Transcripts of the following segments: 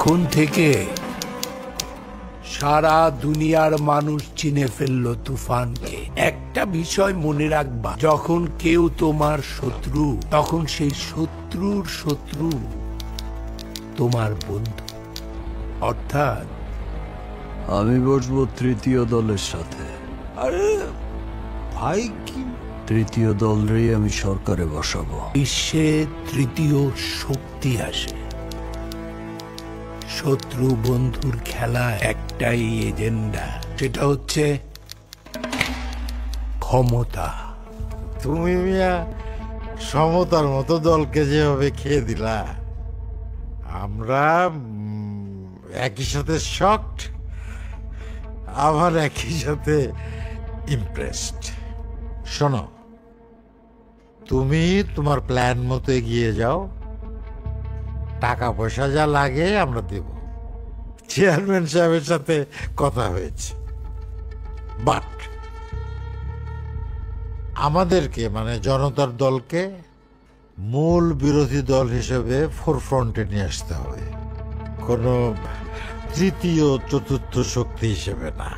এখন থেকে সারা দুনিয়ার মানুষ চিনে ফেললো তুফানকে। একটা বিষয় মনে রাখবা, যখন কেউ তোমার শত্রু, তখন সেই শত্রুর শত্রু তোমার বন্ধু। অর্থাৎ আমি বসবো তৃতীয় দলের সাথে। আরে ভাই, কি তৃতীয় দলরেই আমি সরকারে বসাবো। বিশ্বে তৃতীয় শক্তি আসে, শত্রু বন্ধুর খেলা একটাই এজেন্ডা, সেটা হচ্ছে ক্ষমতা। তুমি মিয়া সমতার মতো দলকে যেভাবে খেয়ে দিলা, আমরা একই সাথে শকড, আবার একই সাথে ইমপ্রেসড। শোনো, তুমি তোমার প্ল্যান মতো এগিয়ে যাও, টাকা পয়সা যা লাগে আমরা দেব। চেয়ারম্যান সাহেবের সাথে কথা হয়েছে, বাট আমাদেরকে মানে জনতার দলকে মূল বিরোধী দল হিসেবে ফোরফ্রন্টে নিয়ে আসতে হবে, কোনো তৃতীয় চতুর্থ শক্তি হিসেবে না।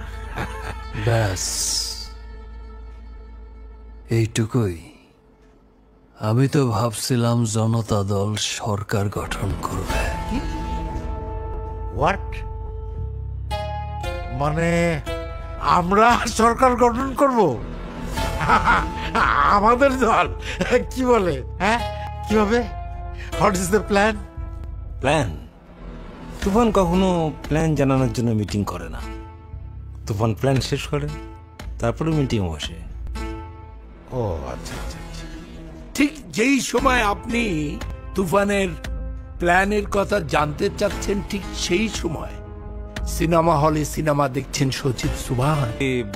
ব্যাস এইটুকুই। আমি তো ভাবছিলাম জনতা দল সরকার গঠন করবে। হোয়াট? মানে আমরা সরকার গঠন করব? আমাদের দল? কি বলে? হ্যাঁ, কিভাবে? What is the plan? Plan? Toofan কখনো প্ল্যান জানানোর জন্য মিটিং করে না। তুফান প্ল্যান শেষ করে তারপরে মিটিং বসে। ও আচ্ছা আচ্ছা। ঠিক যেই সময় আপনি তুফানের প্ল্যানের কথা জানতে চাচ্ছেন, ঠিক সেই সময় সিনেমা হলে সিনেমা দেখছেন সচিব সুবহান।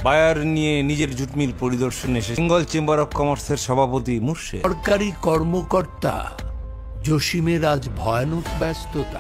বায়ার নিয়ে নিজের জুট মিল পরিদর্শনে এসে বেঙ্গল চেম্বার অফ কমার্সের সভাপতি মুর্শেদ। সরকারি কর্মকর্তা জসিমের আজ ভয়ানক ব্যস্ততা।